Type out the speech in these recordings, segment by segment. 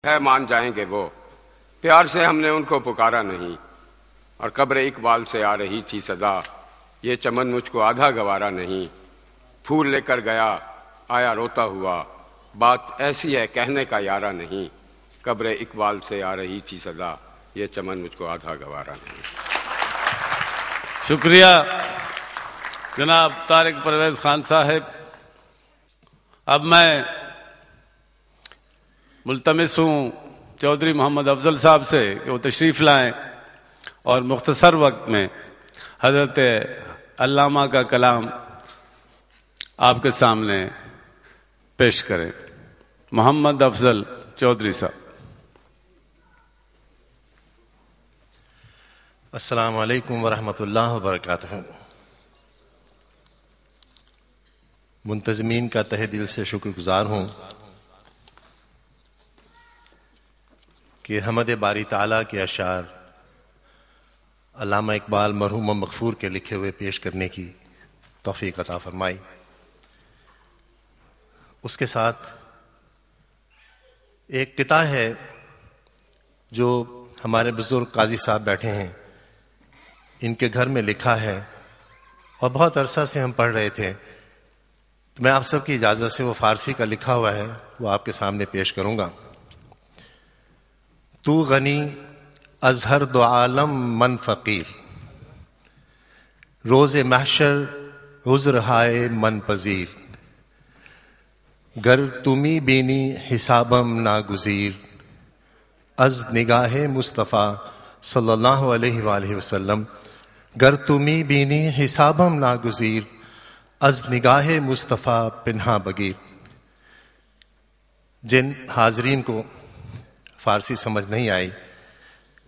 ہے مان جائیں گے وہ، پیار سے ہم نے ان کو پکارا نہیں، اور قبر اقبال سے آ رہی تھی صدا، یہ چمن مجھ کو آدھا گوارا نہیں، پھول لے کر گیا آیا روتا ہوا، بات ایسی ہے کہنے کا یارہ نہیں، قبر اقبال سے آ رہی تھی صدا، یہ چمن مجھ کو آدھا گوارا نہیں۔ شکریہ جناب طارق پرویز خان صاحب۔ اب میں ملتمس ہوں چودھری محمد افضل صاحب سے کہ وہ تشریف لائیں اور مختصر وقت میں حضرت علامہ کا کلام آپ کے سامنے پیش کریں۔ محمد افضل چودھری صاحب۔ السلام علیکم ورحمۃ اللہ وبرکاتہ۔ منتظمین کا تہہ دل سے شکر گزار ہوں کہ حمد باری تعالیٰ کے اشعار علامہ اقبال مرحوم و مغفور کے لکھے ہوئے پیش کرنے کی توفیق عطا فرمائی۔ اس کے ساتھ ایک قطعہ ہے جو ہمارے بزرگ قاضی صاحب بیٹھے ہیں، ان کے گھر میں لکھا ہے اور بہت عرصہ سے ہم پڑھ رہے تھے، تو میں آپ سب کی اجازت سے وہ فارسی کا لکھا ہوا ہے وہ آپ کے سامنے پیش کروں گا۔ تو غنی از ہر دو عالم من فقیر، روز محشر عذر ہائے من پذیر، گر تمی بینی حسابم ناگزیر، از نگاہ مصطفیٰ صلی اللہ علیہ وآلہ وسلم، گر تمی بینی حسابم ناگزیر، از نگاہ مصطفیٰ پنہا بگیر۔ جن حاضرین کو فارسی سمجھ نہیں آئی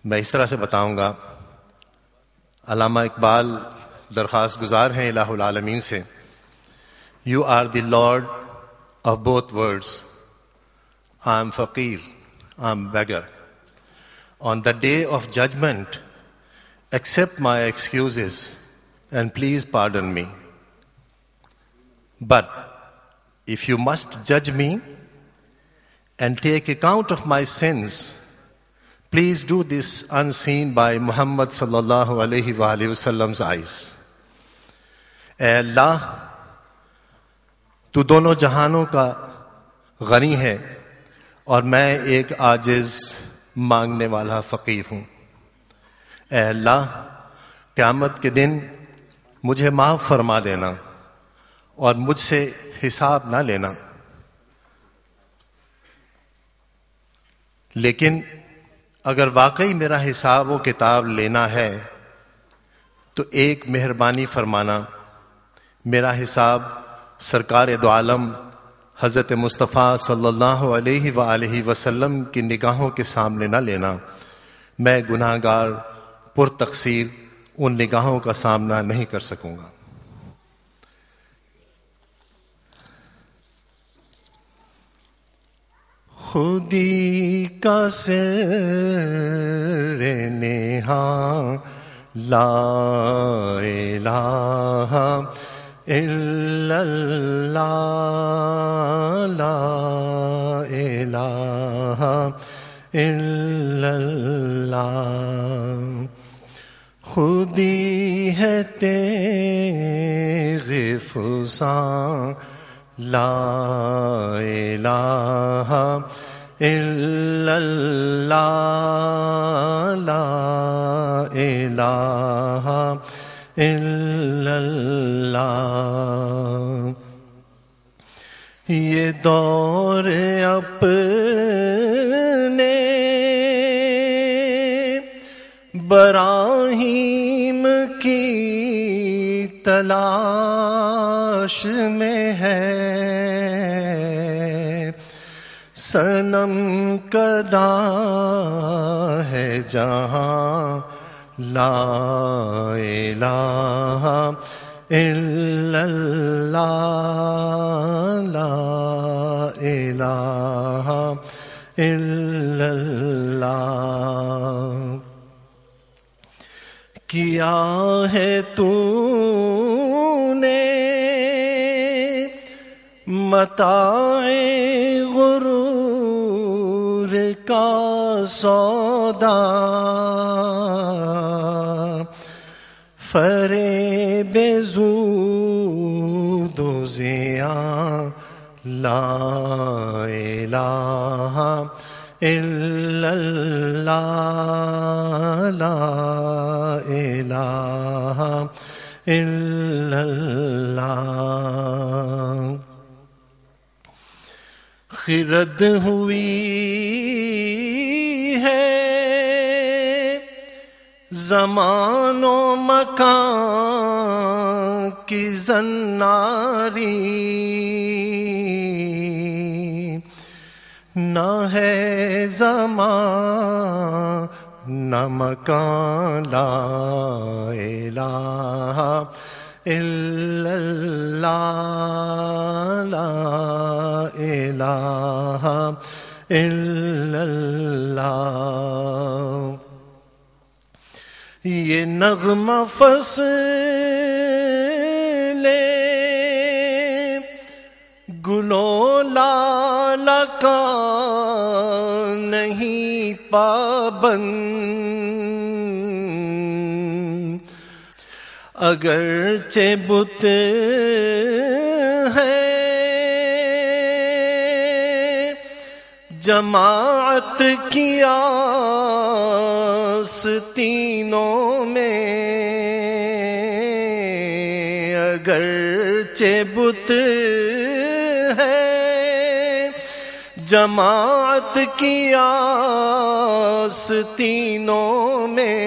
میں اس طرح سے بتاؤں گا۔ علامہ اقبال درخواست گزار ہیں الہ العالمین سے، You are the Lord of both worlds. I am faqir, I am beggar. On the day of judgment, accept my excuses and please pardon me. But if you must judge me and take account of my sins, please do this unseen by Muhammad sallallahu alayhi wa alayhi wasallam's eyes. اے اللہ، تو دونوں جہانوں کا غنی ہے اور میں ایک عاجز مانگنے والا فقیر ہوں۔ اے اللہ، قیامت کے دن مجھے معاف فرما دینا اور مجھ سے حساب نہ لینا۔ لیکن اگر واقعی میرا حساب و کتاب لینا ہے تو ایک مہربانی فرمانا، میرا حساب سرکار دو عالم حضرت مصطفیٰ صلی اللہ علیہ وآلہ وسلم کی نگاہوں کے سامنے نہ لینا۔ میں گناہ گار پر تقصیر ان نگاہوں کا سامنا نہیں کر سکوں گا۔ خودی کا سر نہاں لا الہ الا اللہ، لا الہ الا اللہ، خودی ہے تیغ فساں، لا الہ الا اللہ، لا الہ الا اللہ۔ یہ دور اپنے براہیم کی تلاش میں ہے، صنم کدا ہے جہاں، لا الہ الا اللہ، لا الہ الا اللہ۔ کیا ہے تو نے متاع غرور کا سودا فریب زود و زیاں لا الہ الا اللہ لا الہ الا اللہ. خرد ہوئی ہے زمان و مکان کی زناری، نہ ہے زمان نہ مکان لا الہ الا اللہ لا الہ الا اللہ. یہ نغمہ فصل گلو لال کا نہیں پابند، اگرچہ بت ہے جماعت کی آستینوں میں، اگرچہ بت ہے جماعت کی آستینوں میں،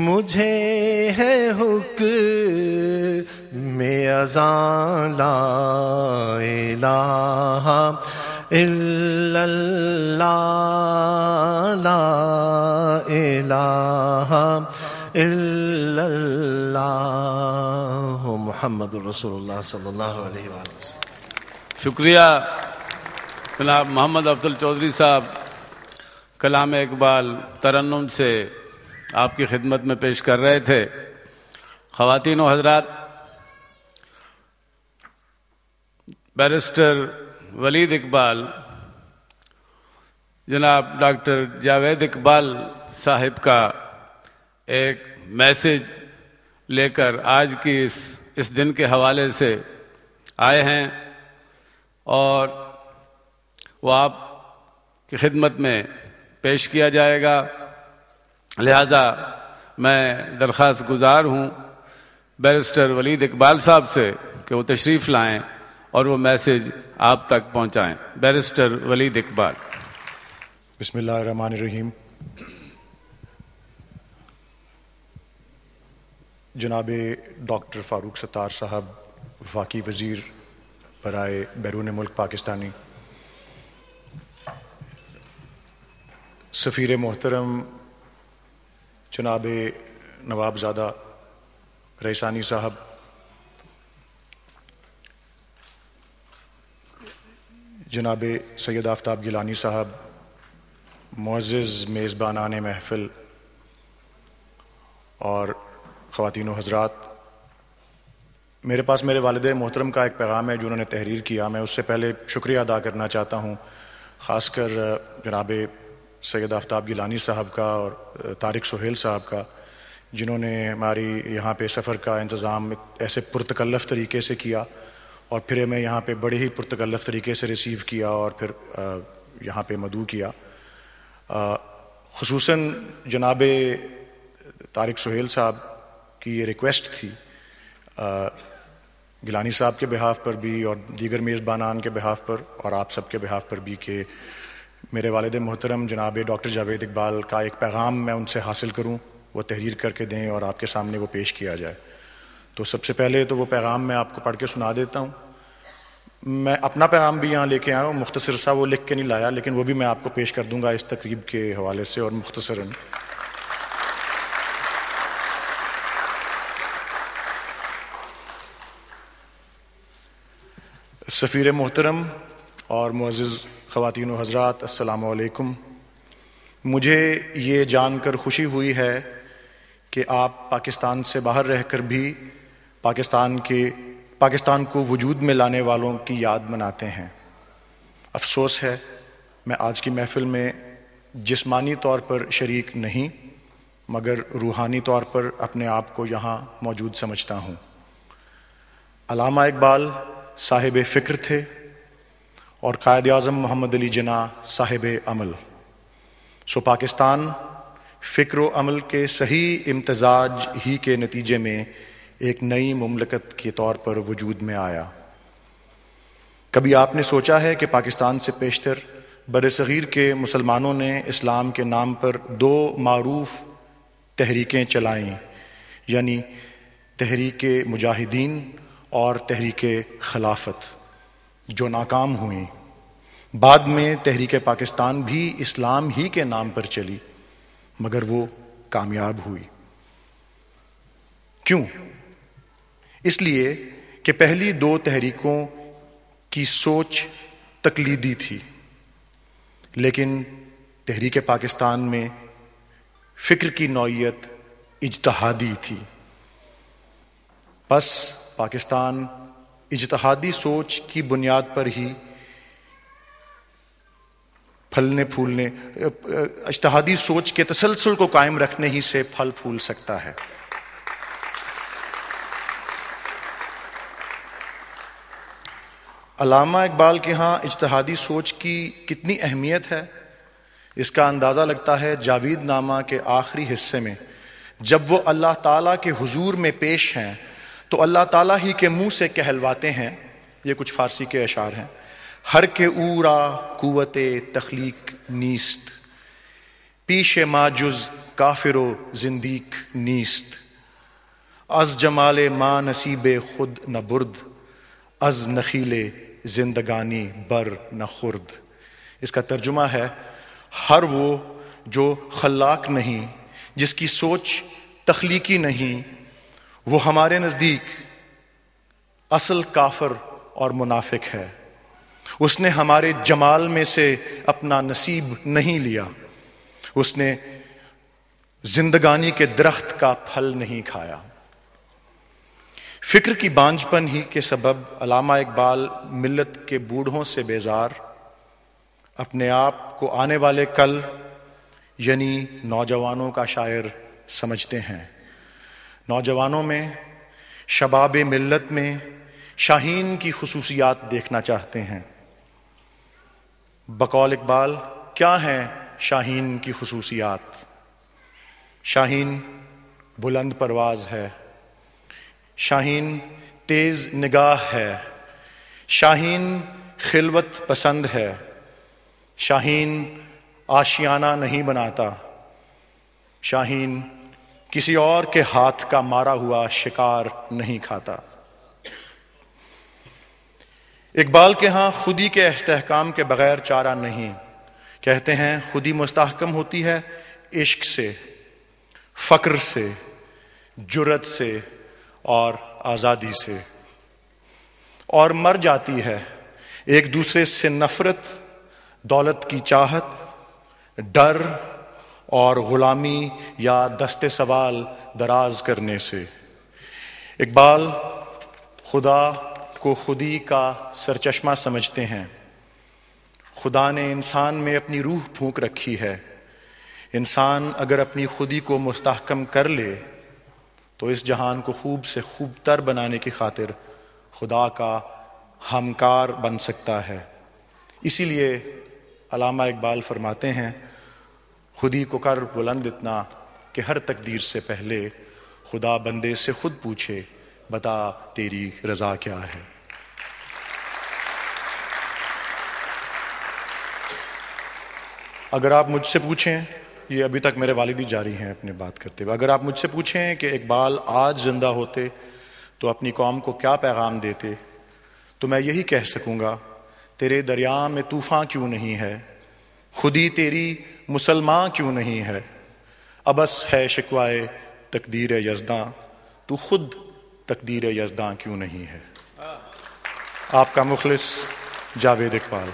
مجھے ہے حکم اذان لا الہ الا اللہ لا الہ الا اللہ محمد رسول اللہ صلی اللہ علیہ وآلہ وسلم. شکریہ جناب محمد افضل چودھری صاحب. کلام اقبال ترنم سے آپ کی خدمت میں پیش کر رہے تھے. خواتین و حضرات، بیرسٹر ولید اقبال جناب ڈاکٹر جاوید اقبال صاحب کا ایک میسج لے کر آج کی اس دن کے حوالے سے آئے ہیں، اور وہ آپ کی خدمت میں پیش کیا جائے گا. لہذا میں درخواست گزار ہوں بیرسٹر ولید اقبال صاحب سے کہ وہ تشریف لائیں اور وہ میسج آپ تک پہنچائیں. بیرسٹر ولید اقبال. بسم اللہ الرحمن الرحیم. جناب ڈاکٹر فاروق ستار صاحب، وفاقی وزیر برائے بیرون ملک پاکستانی، سفیر محترم جناب نواب زادہ ریسانی صاحب، جناب سید آفتاب گیلانی صاحب، معزز میزبانان محفل اور خواتین و حضرات، میرے پاس میرے والد محترم کا ایک پیغام ہے جو انہوں نے تحریر کیا. میں اس سے پہلے شکریہ ادا کرنا چاہتا ہوں، خاص کر جناب سید آفتاب گیلانی صاحب کا اور طارق سہیل صاحب کا، جنہوں نے ہماری یہاں پہ سفر کا انتظام ایسے پرتکلف طریقے سے کیا اور پھر ہمیں یہاں پہ بڑے ہی پرتکلف طریقے سے ریسیو کیا اور پھر یہاں پہ مدعو کیا. خصوصاً جناب طارق سہیل صاحب کی یہ ریکویسٹ تھی گیلانی صاحب کے بہاف پر بھی اور دیگر میزبانان کے بہاف پر اور آپ سب کے بہاف پر بھی کہ میرے والد محترم جناب ڈاکٹر جاوید اقبال کا ایک پیغام میں ان سے حاصل کروں، وہ تحریر کر کے دیں اور آپ کے سامنے وہ پیش کیا جائے. تو سب سے پہلے تو وہ پیغام میں آپ کو پڑھ کے سنا دیتا ہوں. میں اپنا پیغام بھی یہاں لے کے آیا ہوں، مختصر سا وہ لکھ کے نہیں لایا، لیکن وہ بھی میں آپ کو پیش کر دوں گا اس تقریب کے حوالے سے اور مختصراً. سفیر محترم اور معزز خواتین و حضرات، السلام علیکم. مجھے یہ جان کر خوشی ہوئی ہے کہ آپ پاکستان سے باہر رہ کر بھی پاکستان کو وجود میں لانے والوں کی یاد مناتے ہیں افسوس ہے میں آج کی محفل میں جسمانی طور پر شریک نہیں مگر روحانی طور پر اپنے آپ کو یہاں موجود سمجھتا ہوں۔ علامہ اقبال صاحب فکر تھے اور قائد اعظم محمد علی جناح صاحب عمل۔ سو پاکستان فکر و عمل کے صحیح امتزاج ہی کے نتیجے میں ایک نئی مملکت کے طور پر وجود میں آیا۔ کبھی آپ نے سوچا ہے کہ پاکستان سے پیشتر بر صغیر کے مسلمانوں نے اسلام کے نام پر دو معروف تحریکیں چلائیں، یعنی تحریک مجاہدین اور تحریک خلافت، جو ناکام ہوئیں۔ بعد میں تحریک پاکستان بھی اسلام ہی کے نام پر چلی مگر وہ کامیاب ہوئی۔ کیوں؟ اس لیے کہ پہلی دو تحریکوں کی سوچ تقلیدی تھی، لیکن تحریک پاکستان میں فکر کی نوعیت اجتہادی تھی۔ بس پاکستان اجتہادی سوچ کی بنیاد پر ہی اجتہادی سوچ کے تسلسل کو قائم رکھنے ہی سے پھل پھول سکتا ہے۔ علامہ اقبال کے ہاں اجتہادی سوچ کی کتنی اہمیت ہے اس کا اندازہ لگتا ہے جاوید نامہ کے آخری حصے میں، جب وہ اللہ تعالیٰ کے حضور میں پیش ہیں تو اللہ تعالیٰ ہی کے منہ سے کہلواتے ہیں، یہ کچھ فارسی کے اشعار ہیں، ہر کے او را قوت تخلیق نیست، پیش ما جز کافر و زندیق نیست، از جمال ما نصیب خود نہ برد، از نخیل زندگانی بر نہ خورد۔ اس کا ترجمہ ہے ہر وہ جو خلاق نہیں، جس کی سوچ تخلیقی نہیں، وہ ہمارے نزدیک اصل کافر اور منافق ہے۔ اس نے ہمارے جمال میں سے اپنا نصیب نہیں لیا، اس نے زندگانی کے درخت کا پھل نہیں کھایا۔ فکر کی بانجپن ہی کے سبب علامہ اقبال ملت کے بوڑھوں سے بیزار اپنے آپ کو آنے والے کل یعنی نوجوانوں کا شاعر سمجھتے ہیں۔ نوجوانوں میں، شباب ملت میں شاہین کی خصوصیات دیکھنا چاہتے ہیں۔ بقول اقبال کیا ہیں شاہین کی خصوصیات؟ شاہین بلند پرواز ہے، شاہین تیز نگاہ ہے، شاہین خلوت پسند ہے، شاہین آشیانہ نہیں بناتا، شاہین کسی اور کے ہاتھ کا مارا ہوا شکار نہیں کھاتا۔ اقبال کے ہاں خودی کے استحکام کے بغیر چارہ نہیں، کہتے ہیں خودی مستحکم ہوتی ہے عشق سے، فقر سے، جرت سے اور آزادی سے، اور مر جاتی ہے ایک دوسرے سے نفرت، دولت کی چاہت، ڈر اور غلامی یا دست سوال دراز کرنے سے۔ اقبال خدا کو خودی کا سرچشمہ سمجھتے ہیں۔ خدا نے انسان میں اپنی روح پھونک رکھی ہے، انسان اگر اپنی خودی کو مستحکم کر لے تو اس جہان کو خوب سے خوب تر بنانے کی خاطر خدا کا ہمکار بن سکتا ہے۔ اسی لیے علامہ اقبال فرماتے ہیں خودی کو کر بلند اتنا کہ ہر تقدیر سے پہلے خدا بندے سے خود پوچھے بتا تیری رضا کیا ہے۔ اگر آپ مجھ سے پوچھیں، یہ ابھی تک میرے والد ہی جاری ہیں اپنے بات کرتے ہوئے، اگر آپ مجھ سے پوچھیں کہ اقبال آج زندہ ہوتے تو اپنی قوم کو کیا پیغام دیتے، تو میں یہی کہہ سکوں گا تیرے دریا میں طوفان کیوں نہیں ہے، خودی تیری مسلمان کیوں نہیں ہے، ابس ہے شکوائے تقدیر یزداں، تو خود تقدیر یزداں کیوں نہیں ہے۔ آپ کا مخلص جاوید اقبال۔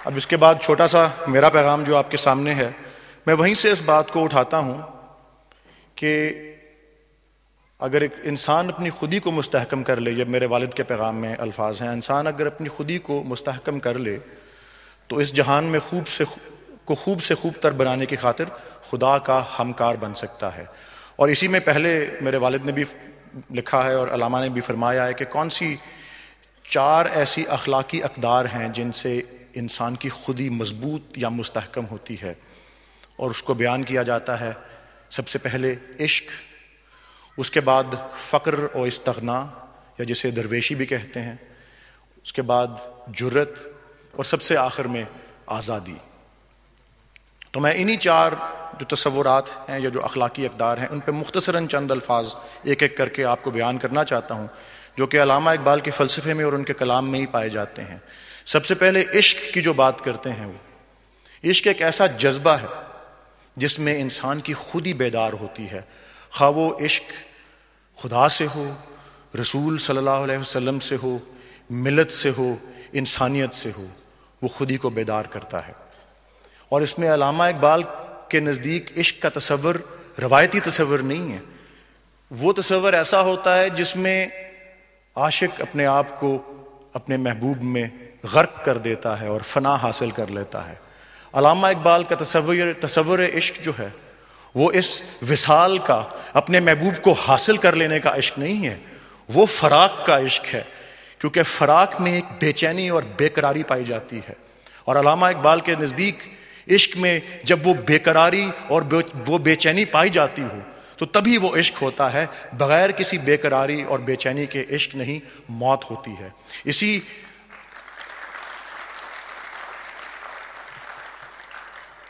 اب اس کے بعد چھوٹا سا میرا پیغام جو آپ کے سامنے ہے، میں وہیں سے اس بات کو اٹھاتا ہوں کہ اگر ایک انسان اپنی خودی کو مستحکم کر لے، یہ میرے والد کے پیغام میں الفاظ ہیں، انسان اگر اپنی خودی کو مستحکم کر لے تو اس جہان میں خوب سے خوب تر بنانے کی خاطر خدا کا ہمکار بن سکتا ہے۔ اور اسی میں پہلے میرے والد نے بھی لکھا ہے اور علامہ نے بھی فرمایا ہے کہ کون سی 4 ایسی اخلاقی اقدار ہیں جن سے انسان کی خودی مضبوط یا مستحکم ہوتی ہے، اور اس کو بیان کیا جاتا ہے۔ سب سے پہلے عشق، اس کے بعد فقر و استغنا یا جسے درویشی بھی کہتے ہیں، اس کے بعد جرت، اور سب سے آخر میں آزادی۔ تو میں انہی 4 جو تصورات ہیں یا جو اخلاقی اقدار ہیں ان پہ مختصراً چند الفاظ ایک ایک کر کے آپ کو بیان کرنا چاہتا ہوں، جو کہ علامہ اقبال کے فلسفے میں اور ان کے کلام میں ہی پائے جاتے ہیں۔ سب سے پہلے عشق کی جو بات کرتے ہیں، وہ عشق ایک ایسا جذبہ ہے جس میں انسان کی خودی بیدار ہوتی ہے، خواہ وہ عشق خدا سے ہو، رسول صلی اللہ علیہ وسلم سے ہو، ملت سے ہو، انسانیت سے ہو، وہ خودی کو بیدار کرتا ہے۔ اور اس میں علامہ اقبال کے نزدیک عشق کا تصور روایتی تصور نہیں ہے، وہ تصور ایسا ہوتا ہے جس میں عاشق اپنے آپ کو اپنے محبوب میں غرق کر دیتا ہے اور فنا حاصل کر لیتا ہے۔ علامہ اقبال کا تصور عشق جو ہے وہ اس وصال کا، اپنے محبوب کو حاصل کر لینے کا عشق نہیں ہے، وہ فراق کا عشق ہے، کیونکہ فراق میں ایک بے چینی اور بے قراری پائی جاتی ہے۔ اور علامہ اقبال کے نزدیک عشق میں جب وہ بے قراری اور وہ بے چینی پائی جاتی ہو تو تبھی وہ عشق ہوتا ہے، بغیر کسی بے قراری اور بے چینی کے عشق نہیں، موت ہوتی ہے۔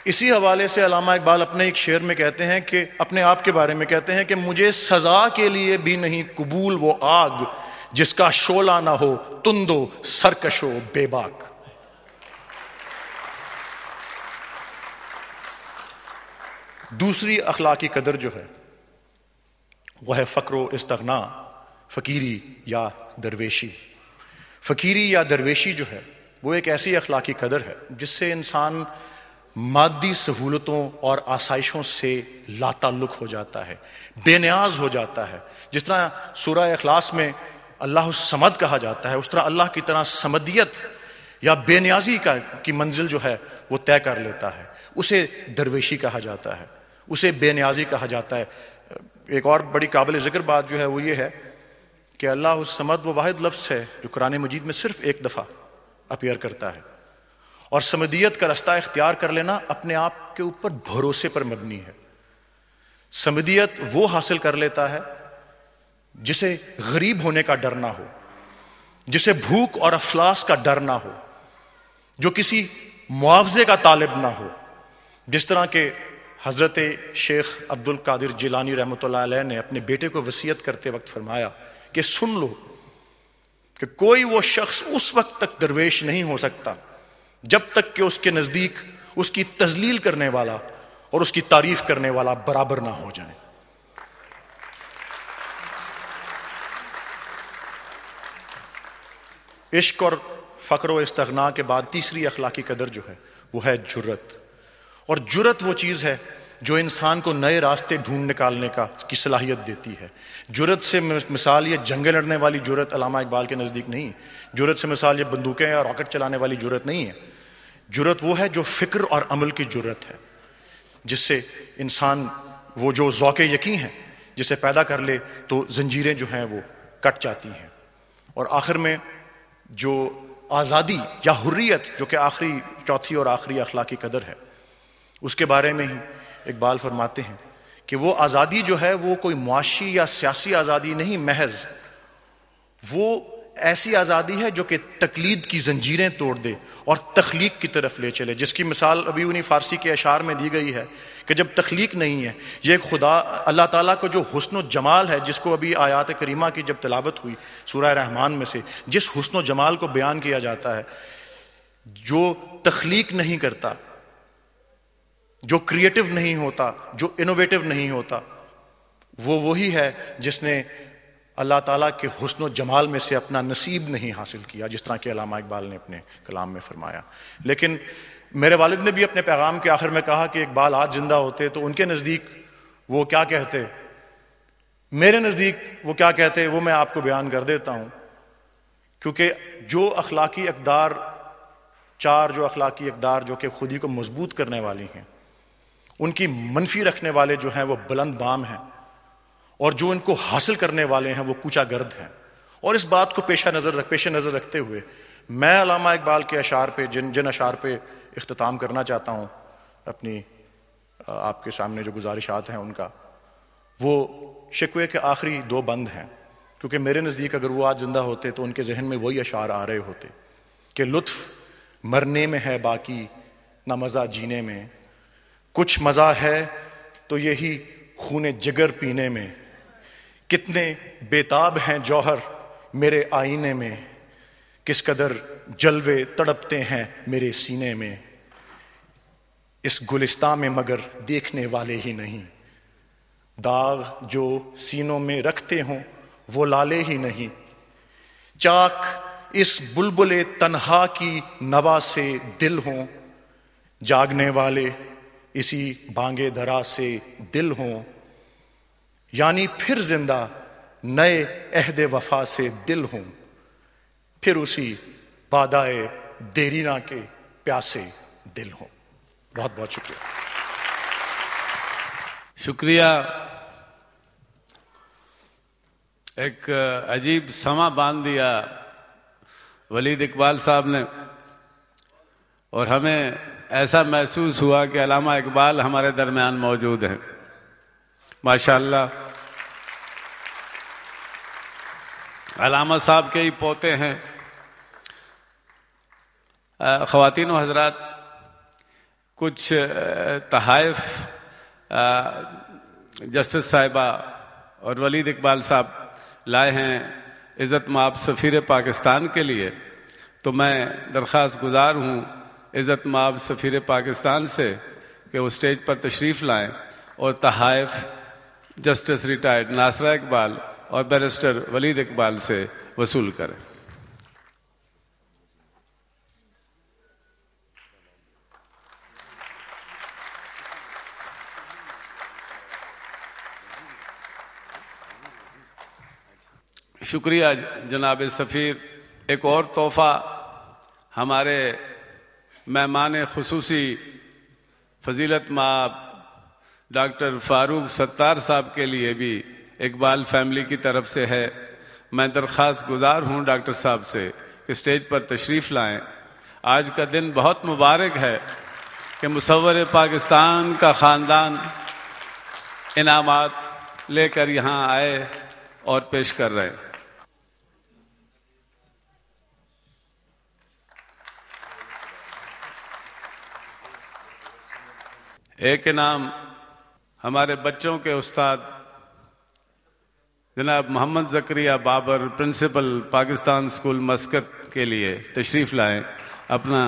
اسی حوالے سے علامہ اقبال اپنے ایک شعر میں کہتے ہیں کہ اپنے آپ کے بارے میں کہتے ہیں کہ مجھے سزا کے لیے بھی نہیں قبول وہ آگ جس کا شعلہ نہ ہو تندو سرکش و بے باک۔ دوسری اخلاقی قدر جو ہے وہ ہے فقر و استغنا، فقیری یا درویشی۔ فقیری یا درویشی جو ہے وہ ایک ایسی اخلاقی قدر ہے جس سے انسان مادی سہولتوں اور آسائشوں سے لا تعلق ہو جاتا ہے، بے نیاز ہو جاتا ہے۔ جس طرح سورہ اخلاص میں اللہ الصمد کہا جاتا ہے، اس طرح اللہ کی طرح صمدیت یا بے نیازی کی منزل جو ہے وہ طے کر لیتا ہے، اسے درویشی کہا جاتا ہے، اسے بے نیازی کہا جاتا ہے۔ ایک اور بڑی قابل ذکر بات جو ہے وہ یہ ہے کہ اللہ الصمد وہ واحد لفظ ہے جو قرآن مجید میں صرف ایک دفعہ اپیئر کرتا ہے، اور صمدیت کا رستہ اختیار کر لینا اپنے آپ کے اوپر بھروسے پر مبنی ہے۔ صمدیت وہ حاصل کر لیتا ہے جسے غریب ہونے کا ڈر نہ ہو، جسے بھوک اور افلاس کا ڈر نہ ہو، جو کسی معاوضے کا طالب نہ ہو۔ جس طرح کہ حضرت شیخ عبد القادر جیلانی رحمۃ اللہ علیہ نے اپنے بیٹے کو وصیت کرتے وقت فرمایا کہ سن لو کہ کوئی وہ شخص اس وقت تک درویش نہیں ہو سکتا جب تک کہ اس کے نزدیک اس کی تذلیل کرنے والا اور اس کی تعریف کرنے والا برابر نہ ہو جائے۔ عشق اور فقر و استغنا کے بعد تیسری اخلاقی قدر جو ہے وہ ہے جرت۔ اور جرت وہ چیز ہے جو انسان کو نئے راستے ڈھونڈ نکالنے کی صلاحیت دیتی ہے۔ جرت سے مثال یہ جنگیں لڑنے والی جرت علامہ اقبال کے نزدیک نہیں، جرت سے مثال یہ بندوقیں یا راکٹ چلانے والی جرت نہیں ہے۔ جرت وہ ہے جو فکر اور عمل کی جرت ہے، جس سے انسان وہ جو ذوق یقین ہے جسے پیدا کر لے تو زنجیریں جو ہیں وہ کٹ جاتی ہیں۔ اور آخر میں جو آزادی یا حریت جو کہ چوتھی اور آخری اخلاقی قدر ہے، اس کے بارے میں ہی اقبال فرماتے ہیں کہ وہ آزادی جو ہے وہ کوئی معاشی یا سیاسی آزادی نہیں، محض وہ ایسی آزادی ہے جو کہ تقلید کی زنجیریں توڑ دے اور تخلیق کی طرف لے چلے، جس کی مثال ابھی انہی فارسی کے اشعار میں دی گئی ہے کہ جب تخلیق نہیں ہے، یہ خدا اللہ تعالیٰ کو جو حسن و جمال ہے، جس کو ابھی آیات کریمہ کی جب تلاوت ہوئی سورہ رحمان میں سے جس حسن و جمال کو بیان کیا جاتا ہے، جو تخلیق نہیں کرتا، جو کریٹو نہیں ہوتا، جو انوویٹو نہیں ہوتا، وہ وہی ہے جس نے اللہ تعالیٰ کے حسن و جمال میں سے اپنا نصیب نہیں حاصل کیا، جس طرح کہ علامہ اقبال نے اپنے کلام میں فرمایا۔ لیکن میرے والد نے بھی اپنے پیغام کے آخر میں کہا کہ اقبال آج زندہ ہوتے تو ان کے نزدیک وہ کیا کہتے میرے نزدیک وہ کیا کہتے ہیں وہ میں آپ کو بیان کر دیتا ہوں، کیونکہ جو اخلاقی اقدار جو کہ خودی کو مضبوط کرنے والی ہیں، ان کی منفی رکھنے والے جو ہیں وہ بلند بام ہیں، اور جو ان کو حاصل کرنے والے ہیں وہ کوچا گرد ہیں. اور اس بات کو پیش نظر رکھتے ہوئے میں علامہ اقبال کے اشعار پہ جن اشعار پہ اختتام کرنا چاہتا ہوں اپنی آپ کے سامنے جو گزارشات ہیں ان کا، وہ شکوے کے آخری 2 بند ہیں، کیونکہ میرے نزدیک اگر وہ آج زندہ ہوتے تو ان کے ذہن میں وہی اشعار آ رہے ہوتے کہ لطف مرنے میں ہے باقی نہ مزہ جینے میں، کچھ مزہ ہے تو یہی خون جگر پینے میں، کتنے بیتاب ہیں جوہر میرے آئینے میں، کس قدر جلوے تڑپتے ہیں میرے سینے میں، اس گلستان میں مگر دیکھنے والے ہی نہیں، داغ جو سینوں میں رکھتے ہوں وہ لالے ہی نہیں، چاک اس بلبل تنہا کی نوا سے دل ہوں، جاگنے والے اسی بانگے دھرا سے دل ہوں، یعنی پھر زندہ نئے عہد وفا سے دل ہوں، پھر اسی بادائے دیرینہ کے پیاسے دل ہوں. بہت بہت شکریہ. شکریہ. ایک عجیب سما باندھ دیا ولید اقبال صاحب نے، اور ہمیں ایسا محسوس ہوا کہ علامہ اقبال ہمارے درمیان موجود ہیں. ماشاءاللہ علامہ صاحب کے ہی پوتے ہیں. خواتین و حضرات، کچھ تحائف جسٹس صاحبہ اور ولید اقبال صاحب لائے ہیں عزت مآب سفیر پاکستان کے لیے، تو میں درخواست گزار ہوں عزت مآب سفیر پاکستان سے کہ وہ اسٹیج پر تشریف لائیں اور تحائف جسٹس ریٹائرڈ ناصرہ اقبال اور بیرسٹر ولید اقبال سے وصول کریں. شکریہ جناب سفیر. ایک اور تحفہ ہمارے مہمان خصوصی فضیلت مآب ڈاکٹر فاروق ستار صاحب کے لیے بھی اقبال فیملی کی طرف سے ہے. میں درخواست گزار ہوں ڈاکٹر صاحب سے کہ اسٹیج پر تشریف لائیں. آج کا دن بہت مبارک ہے کہ مصور پاکستان کا خاندان انعامات لے کر یہاں آئے اور پیش کر رہے ہیں. ایک انعام ہمارے بچوں کے استاد جناب Muhammad Zakariya Babar, principal Pakistan school Muscat کے لیے تشریف لائیں، اپنا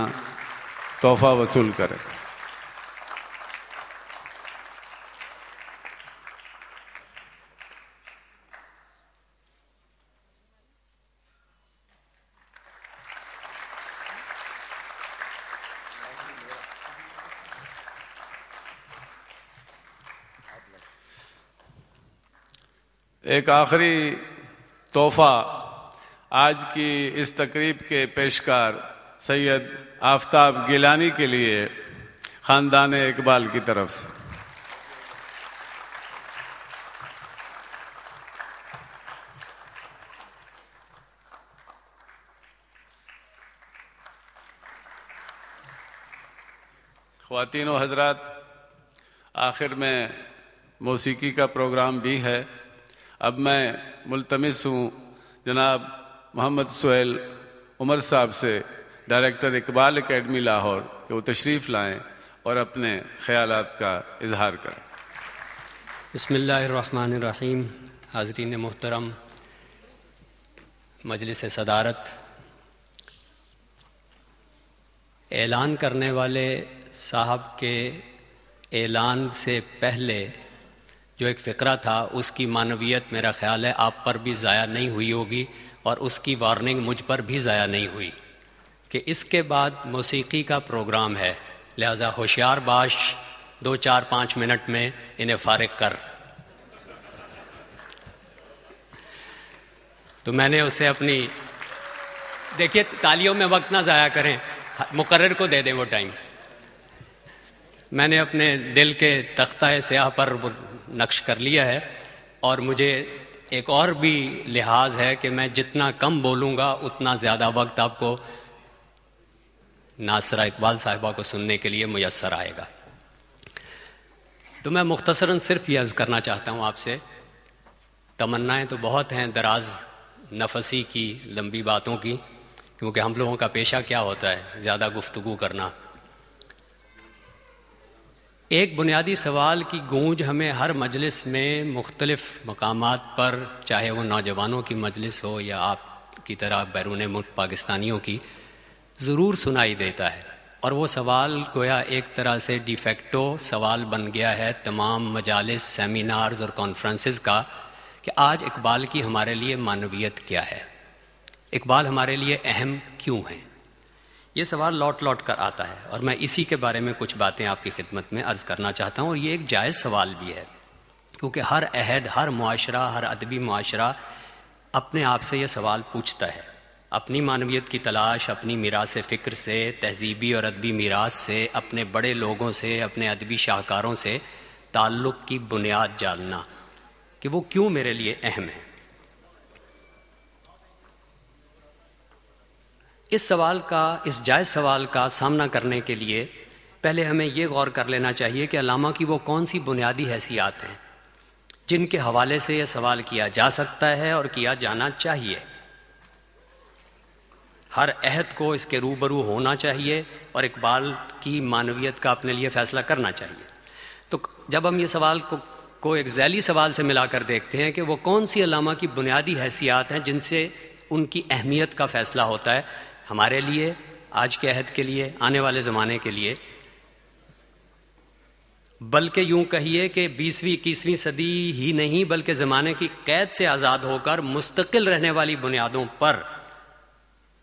تحفہ وصول کریں. ایک آخری تحفہ آج کی اس تقریب کے پیشکار سید آفتاب گیلانی کے لیے خاندان اقبال کی طرف سے. خواتین و حضرات، آخر میں موسیقی کا پروگرام بھی ہے. اب میں ملتمس ہوں جناب محمد سہیل عمر صاحب سے، ڈائریکٹر اقبال اکیڈمی لاہور، کہ وہ تشریف لائیں اور اپنے خیالات کا اظہار کریں. بسم اللہ الرحمن الرحیم. حاضرین محترم، مجلس صدارت، اعلان کرنے والے صاحب کے اعلان سے پہلے جو ایک فقرہ تھا، اس کی معنویت میرا خیال ہے آپ پر بھی ضائع نہیں ہوئی ہوگی، اور اس کی وارننگ مجھ پر بھی ضائع نہیں ہوئی کہ اس کے بعد موسیقی کا پروگرام ہے، لہذا ہوشیار باش 2-4-5 منٹ میں انہیں فارغ کر. تو میں نے اسے اپنی، دیکھیے تالیوں میں وقت نہ ضائع کریں، مقرر کو دے دیں وہ ٹائم. میں نے اپنے دل کے تختہ سیاہ پر نقش کر لیا ہے، اور مجھے ایک اور بھی لحاظ ہے کہ میں جتنا کم بولوں گا اتنا زیادہ وقت آپ کو ناصرہ اقبال صاحبہ کو سننے کے لیے میسر آئے گا. تو میں مختصراً صرف یہ عرض کرنا چاہتا ہوں آپ سے، تمنائیں تو بہت ہیں دراز نفسی کی، لمبی باتوں کی، کیونکہ ہم لوگوں کا پیشہ کیا ہوتا ہے، زیادہ گفتگو کرنا. ایک بنیادی سوال کی گونج ہمیں ہر مجلس میں مختلف مقامات پر، چاہے وہ نوجوانوں کی مجلس ہو یا آپ کی طرح بیرون ملک پاکستانیوں کی، ضرور سنائی دیتا ہے. اور وہ سوال گویا ایک طرح سے ڈی فیکٹو سوال بن گیا ہے تمام مجالس، سیمینارز اور کانفرنسز کا، کہ آج اقبال کی ہمارے لیے معنویت کیا ہے، اقبال ہمارے لیے اہم کیوں ہیں. یہ سوال لوٹ لوٹ کر آتا ہے، اور میں اسی کے بارے میں کچھ باتیں آپ کی خدمت میں عرض کرنا چاہتا ہوں. اور یہ ایک جائز سوال بھی ہے، کیونکہ ہر عہد، ہر معاشرہ، ہر ادبی معاشرہ اپنے آپ سے یہ سوال پوچھتا ہے، اپنی معنویت کی تلاش، اپنی میراث فکر سے، تہذیبی اور ادبی میراث سے، اپنے بڑے لوگوں سے، اپنے ادبی شاہکاروں سے تعلق کی بنیاد جاننا کہ وہ کیوں میرے لیے اہم ہے. اس سوال کا، اس جائز سوال کا سامنا کرنے کے لیے پہلے ہمیں یہ غور کر لینا چاہیے کہ علامہ کی وہ کون سی بنیادی حیثیات ہیں جن کے حوالے سے یہ سوال کیا جا سکتا ہے اور کیا جانا چاہیے. ہر عہد کو اس کے روبرو ہونا چاہیے اور اقبال کی معنویت کا اپنے لیے فیصلہ کرنا چاہیے. تو جب ہم یہ سوال کو ایک ذیلی سوال سے ملا کر دیکھتے ہیں کہ وہ کون سی علامہ کی بنیادی حیثیات ہیں جن سے ان کی اہمیت کا فیصلہ ہوتا ہے ہمارے لیے، آج کے عہد کے لیے، آنے والے زمانے کے لیے، بلکہ یوں کہیے کہ 20ویں 21ویں صدی ہی نہیں بلکہ زمانے کی قید سے آزاد ہو کر مستقل رہنے والی بنیادوں پر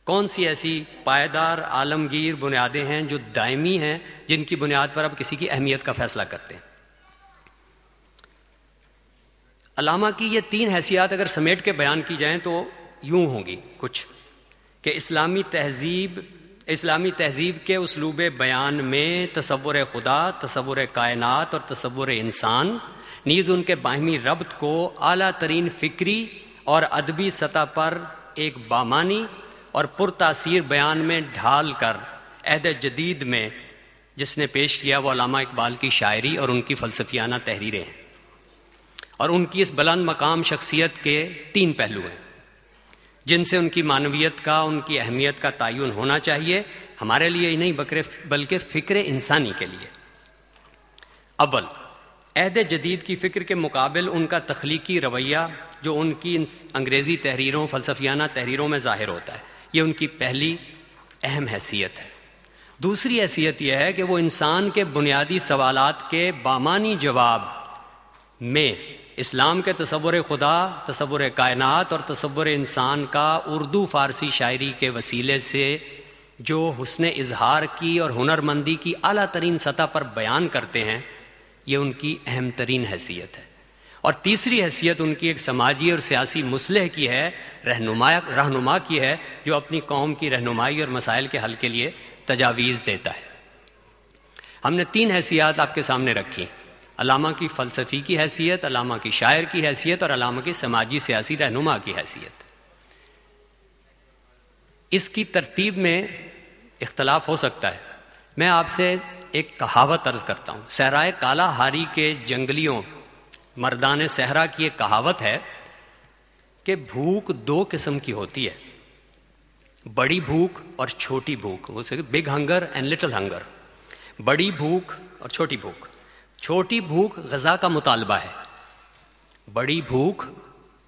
کون سی ایسی پائیدار عالمگیر بنیادیں ہیں جو دائمی ہیں، جن کی بنیاد پر آپ کسی کی اہمیت کا فیصلہ کرتے ہیں. علامہ کی یہ 3 حیثیات اگر سمیٹ کے بیان کی جائیں تو یوں ہوں گی کچھ، کہ اسلامی تہذیب کے اسلوب بیان میں تصور خدا، تصور کائنات اور تصور انسان، نیز ان کے باہمی ربط کو اعلیٰ ترین فکری اور ادبی سطح پر ایک بامانی اور پرتاثیر بیان میں ڈھال کر عہد جدید میں جس نے پیش کیا وہ علامہ اقبال کی شاعری اور ان کی فلسفیانہ تحریریں ہیں. اور ان کی اس بلند مقام شخصیت کے 3 پہلو ہیں جن سے ان کی معنویت کا، ان کی اہمیت کا تعین ہونا چاہیے، ہمارے لیے ہی نہیں بلکہ فکر انسانی کے لیے. اول، عہد جدید کی فکر کے مقابل ان کا تخلیقی رویہ جو ان کی انگریزی تحریروں، فلسفیانہ تحریروں میں ظاہر ہوتا ہے، یہ ان کی پہلی اہم حیثیت ہے. دوسری حیثیت یہ ہے کہ وہ انسان کے بنیادی سوالات کے بامانی جواب میں اسلام کے تصور خدا، تصور کائنات اور تصور انسان کا اردو فارسی شاعری کے وسیلے سے جو حسن اظہار کی اور ہنرمندی کی اعلیٰ ترین سطح پر بیان کرتے ہیں، یہ ان کی اہم ترین حیثیت ہے. اور تیسری حیثیت ان کی ایک سماجی اور سیاسی مصلح کی ہے، رہنما کی ہے، جو اپنی قوم کی رہنمائی اور مسائل کے حل کے لیے تجاویز دیتا ہے. ہم نے 3 حیثیات آپ کے سامنے رکھی، علامہ کی فلسفی کی حیثیت، علامہ کی شاعر کی حیثیت اور علامہ کی سماجی سیاسی رہنما کی حیثیت. اس کی ترتیب میں اختلاف ہو سکتا ہے. میں آپ سے ایک کہاوت عرض کرتا ہوں. صحرائے کالا ہاری کے جنگلیوں مردان صحرا کی ایک کہاوت ہے کہ بھوک 2 قسم کی ہوتی ہے، بڑی بھوک اور چھوٹی بھوک. Big hunger and little hunger. بڑی بھوک اور چھوٹی بھوک. چھوٹی بھوک غذا کا مطالبہ ہے، بڑی بھوک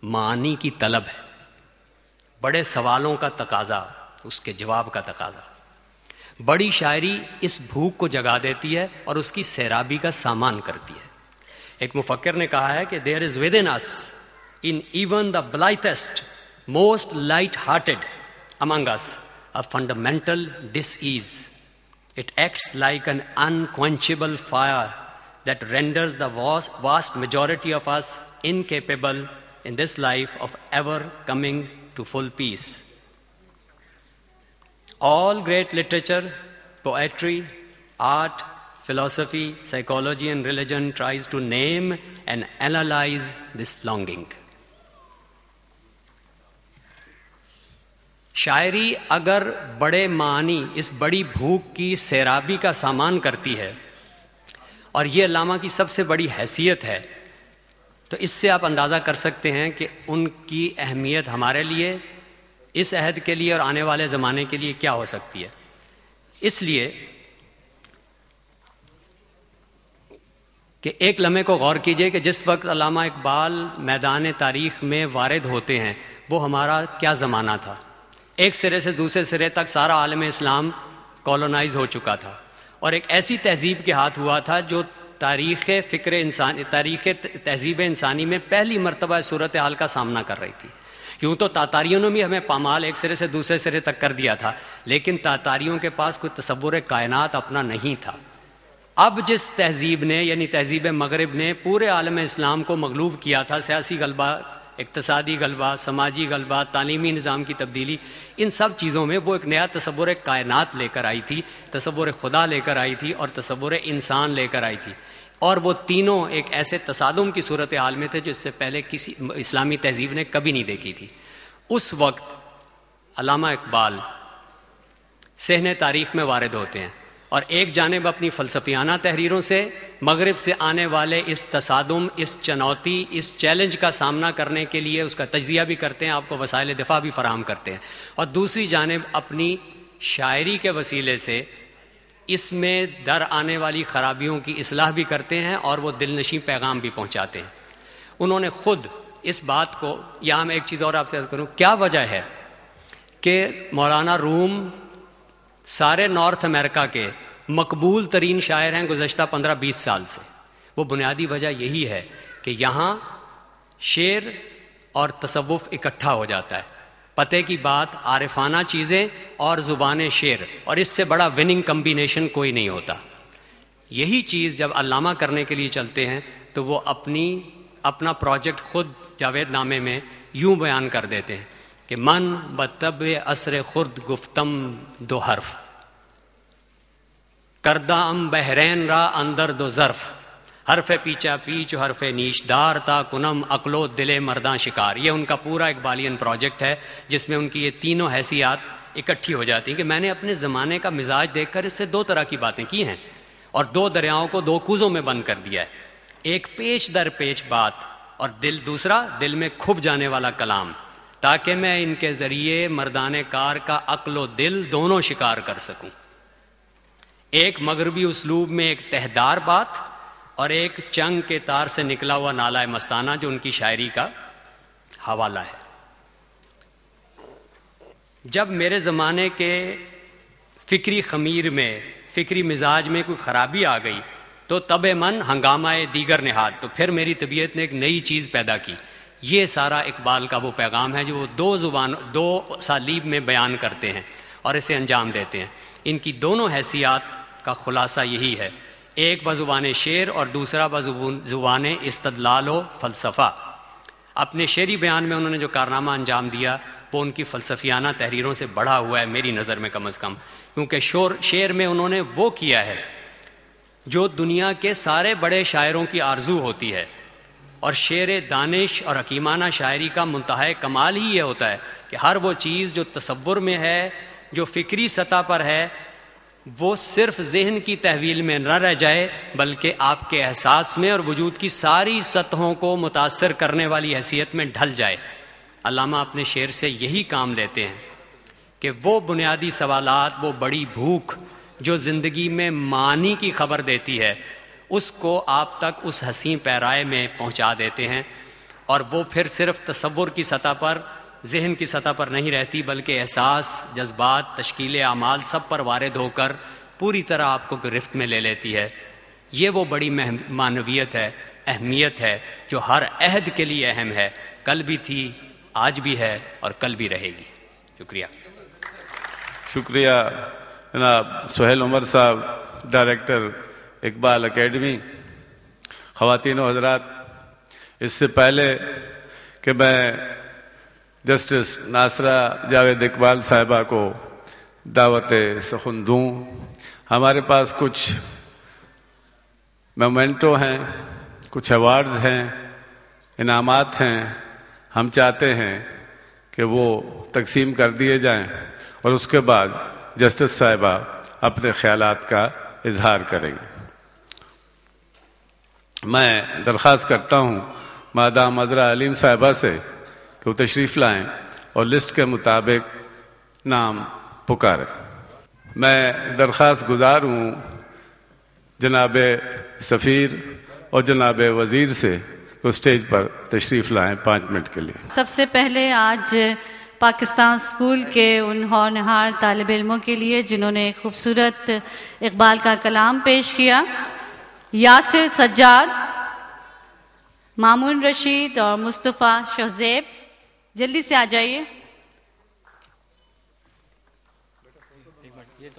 معانی کی طلب ہے، بڑے سوالوں کا تقاضا، اس کے جواب کا تقاضا. بڑی شاعری اس بھوک کو جگا دیتی ہے اور اس کی سیرابی کا سامان کرتی ہے. ایک مفکر نے کہا ہے کہ there is within us, in even the blithest, most light-hearted among us, a fundamental dis-ease. It acts like an unquenchable fire that renders the vast majority of us incapable in this life of ever coming to full peace. All great literature, poetry, art, philosophy, psychology and religion tries to name and analyze this longing. شاعری اگر بڑے معنی اس بڑی بھوک کی سیرابی کا سامان کرتی ہے اور یہ علامہ کی سب سے بڑی حیثیت ہے، تو اس سے آپ اندازہ کر سکتے ہیں کہ ان کی اہمیت ہمارے لیے، اس عہد کے لیے اور آنے والے زمانے کے لیے کیا ہو سکتی ہے. اس لیے کہ ایک لمحے کو غور کیجئے کہ جس وقت علامہ اقبال میدان تاریخ میں وارد ہوتے ہیں وہ ہمارا کیا زمانہ تھا. ایک سرے سے دوسرے سرے تک سارا عالم اسلام کالونائز ہو چکا تھا اور ایک ایسی تہذیب کے ہاتھ ہوا تھا جو تاریخ تہذیب انسانی میں پہلی مرتبہ صورتحال کا سامنا کر رہی تھی. یوں تو تاتاریوں نے بھی ہمیں پامال ایک سرے سے دوسرے سرے تک کر دیا تھا، لیکن تاتاریوں کے پاس کوئی تصور کائنات اپنا نہیں تھا. اب جس تہذیب نے یعنی تہذیب مغرب نے پورے عالم اسلام کو مغلوب کیا تھا، سیاسی غلبہ، اقتصادی غلبہ، سماجی غلبہ، تعلیمی نظام کی تبدیلی، ان سب چیزوں میں وہ ایک نیا تصور کائنات لے کر آئی تھی، تصور خدا لے کر آئی تھی اور تصور انسان لے کر آئی تھی. اور وہ تینوں ایک ایسے تصادم کی صورتحال میں تھے جو اس سے پہلے کسی اسلامی تہذیب نے کبھی نہیں دیکھی تھی. اس وقت علامہ اقبال صحن تاریخ میں وارد ہوتے ہیں اور ایک جانب اپنی فلسفیانہ تحریروں سے مغرب سے آنے والے اس تصادم، اس چنوتی، اس چیلنج کا سامنا کرنے کے لیے اس کا تجزیہ بھی کرتے ہیں، آپ کو وسائل دفاع بھی فراہم کرتے ہیں، اور دوسری جانب اپنی شاعری کے وسیلے سے اس میں در آنے والی خرابیوں کی اصلاح بھی کرتے ہیں اور وہ دل نشیں پیغام بھی پہنچاتے ہیں. انہوں نے خود اس بات کو، یہاں میں ایک چیز اور آپ سے عرض کروں، کیا وجہ ہے کہ مولانا روم سارے نارتھ امریکہ کے مقبول ترین شاعر ہیں گزشتہ 15-20 سال سے؟ وہ بنیادی وجہ یہی ہے کہ یہاں شعر اور تصوف اکٹھا ہو جاتا ہے. پتے کی بات، عارفانہ چیزیں اور زبان شعر، اور اس سے بڑا وننگ کمبینیشن کوئی نہیں ہوتا. یہی چیز جب علامہ کرنے کے لیے چلتے ہیں تو وہ اپنا پروجیکٹ خود جاوید نامے میں یوں بیان کر دیتے ہیں کہ من بطب عصر خرد گفتم دو حرف، کردام بحرین را اندر دو ظرف، حرف پیچا پیچ و حرف نیشدار تا کنم عقل و دل مرداں شکار. یہ ان کا پورا اقبالین پروجیکٹ ہے جس میں ان کی یہ تینوں حیثیات اکٹھی ہو جاتی ہیں کہ میں نے اپنے زمانے کا مزاج دیکھ کر اس سے دو طرح کی باتیں کی ہیں اور دو دریاؤں کو دو کوزوں میں بند کر دیا ہے. ایک پیچ در پیچ بات اور دوسرا دل میں کھب جانے والا کلام، تاکہ میں ان کے ذریعے مردان کار کا عقل و دل دونوں شکار کر سکوں. ایک مغربی اسلوب میں ایک تہدار بات اور ایک چنگ کے تار سے نکلا ہوا نالہ مستانہ جو ان کی شاعری کا حوالہ ہے. جب میرے زمانے کے فکری خمیر میں، فکری مزاج میں کوئی خرابی آ گئی تو طب من ہنگامہ دیگر نہاد، تو پھر میری طبیعت نے ایک نئی چیز پیدا کی. یہ سارا اقبال کا وہ پیغام ہے جو وہ دو اسالیب میں بیان کرتے ہیں اور اسے انجام دیتے ہیں. ان کی دونوں حیثیات کا خلاصہ یہی ہے، ایک بزبان شعر اور دوسرا بزبان استدلال و فلسفہ. اپنے شعری بیان میں انہوں نے جو کارنامہ انجام دیا وہ ان کی فلسفیانہ تحریروں سے بڑھا ہوا ہے میری نظر میں کم از کم، کیونکہ شعر میں انہوں نے وہ کیا ہے جو دنیا کے سارے بڑے شاعروں کی آرزو ہوتی ہے. اور شعر دانش اور حکیمانہ شاعری کا منتہا کمال ہی یہ ہوتا ہے کہ ہر وہ چیز جو تصور میں ہے، جو فکری سطح پر ہے، وہ صرف ذہن کی تحویل میں نہ رہ جائے بلکہ آپ کے احساس میں اور وجود کی ساری سطحوں کو متاثر کرنے والی حیثیت میں ڈھل جائے. علامہ اپنے شعر سے یہی کام لیتے ہیں کہ وہ بنیادی سوالات، وہ بڑی بھوک جو زندگی میں معنی کی خبر دیتی ہے، اس کو آپ تک اس حسین پیرائے میں پہنچا دیتے ہیں، اور وہ پھر صرف تصور کی سطح پر، ذہن کی سطح پر نہیں رہتی بلکہ احساس، جذبات، تشکیل اعمال سب پر وارد ہو کر پوری طرح آپ کو گرفت میں لے لیتی ہے. یہ وہ بڑی معنویت ہے، اہمیت ہے جو ہر عہد کے لیے اہم ہے، کل بھی تھی، آج بھی ہے اور کل بھی رہے گی. شکریہ. شکریہ جناب سہیل عمر صاحب، ڈائریکٹر اقبال اکیڈمی. خواتین و حضرات، اس سے پہلے کہ میں جسٹس ناصرہ جاوید اقبال صاحبہ کو دعوت سخن دوں. ہمارے پاس کچھ مومنٹو ہیں، کچھ ایوارڈز ہیں، انعامات ہیں. ہم چاہتے ہیں کہ وہ تقسیم کر دیے جائیں اور اس کے بعد جسٹس صاحبہ اپنے خیالات کا اظہار کریں گے. میں درخواست کرتا ہوں مادام عذرا علیم صاحبہ سے کہ وہ تشریف لائیں اور لسٹ کے مطابق نام پکاریں. میں درخواست گزار ہوں جناب سفیر اور جناب وزیر سے تو اسٹیج پر تشریف لائیں 5 منٹ کے لیے. سب سے پہلے آج پاکستان اسکول کے ان ہونہار طالب علموں کے لیے جنہوں نے خوبصورت اقبال کا کلام پیش کیا، یاسر سجاد، مامون رشید اور مصطفیٰ شہزیب، جلدی سے آ جائیے.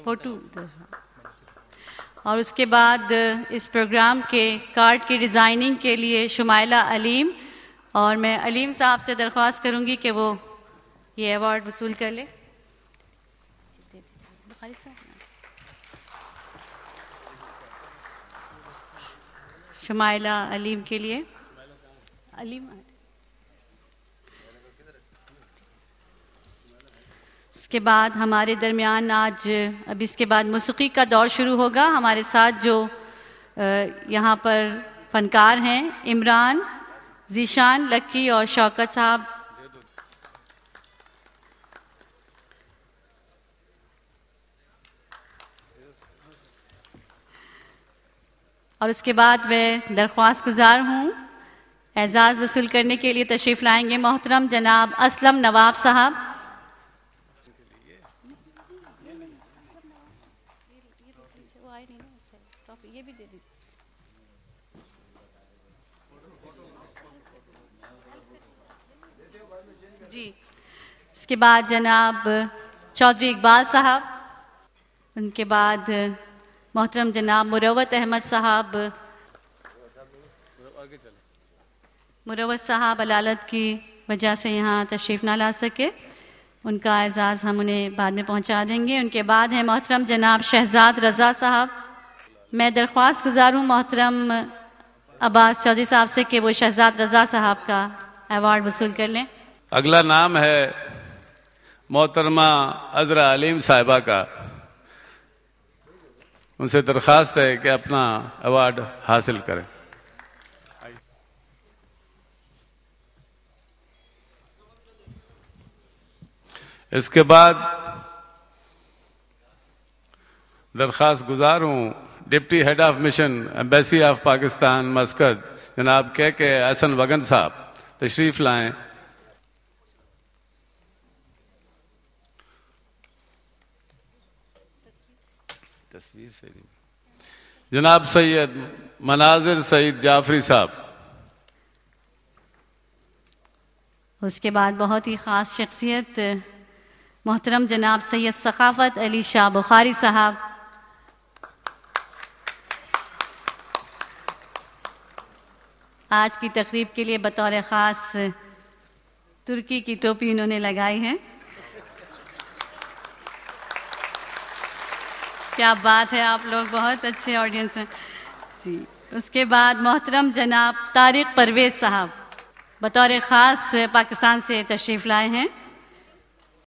فوٹو. اور اس کے بعد اس پروگرام کے کارڈ کی ڈیزائننگ کے لیے شمائلہ علیم، اور میں علیم صاحب سے درخواست کروں گی کہ وہ یہ ایوارڈ وصول کر لے. شمائلہ علیم کے لیے. علیم. اس کے بعد ہمارے درمیان آج اب اس کے بعد موسیقی کا دور شروع ہوگا. ہمارے ساتھ جو یہاں پر فنکار ہیں، عمران، ذیشان، لکی اور شوکت صاحب. اور اس کے بعد میں درخواست گزار ہوں اعزاز وصول کرنے کے لیے تشریف لائیں گے محترم جناب اسلم نواب صاحب. جی. اس کے بعد جناب چودھری اقبال صاحب، ان کے بعد محترم جناب مروت احمد صاحب. مروت صاحب علالت کی وجہ سے یہاں تشریف نہ لا سکے، ان کا اعزاز ہم انہیں بعد میں پہنچا دیں گے. ان کے بعد ہیں محترم جناب شہزاد رضا صاحب. میں درخواست گزار ہوں محترم عباس چودھری صاحب سے کہ وہ شہزاد رضا صاحب کا ایوارڈ وصول کر لیں. اگلا نام ہے محترمہ عذرا علیم صاحبہ کا. ان سے درخواست ہے کہ اپنا ایوارڈ حاصل کریں. اس کے بعد درخواست گزار ہوں deputy head of mission embassy of Pakistan Muscat جناب کے احسن وگن صاحب تشریف لائیں. جناب سید مناظر سعید جعفری صاحب. اس کے بعد بہت ہی خاص شخصیت محترم جناب سید ثقافت علی شاہ بخاری صاحب. آج کی تقریب کے لیے بطور خاص ترکی کی ٹوپی انہوں نے لگائی ہے. کیا بات ہے، آپ لوگ بہت اچھے آڈینس ہیں. جی. اس کے بعد محترم جناب طارق پرویز صاحب بطور خاص پاکستان سے تشریف لائے ہیں.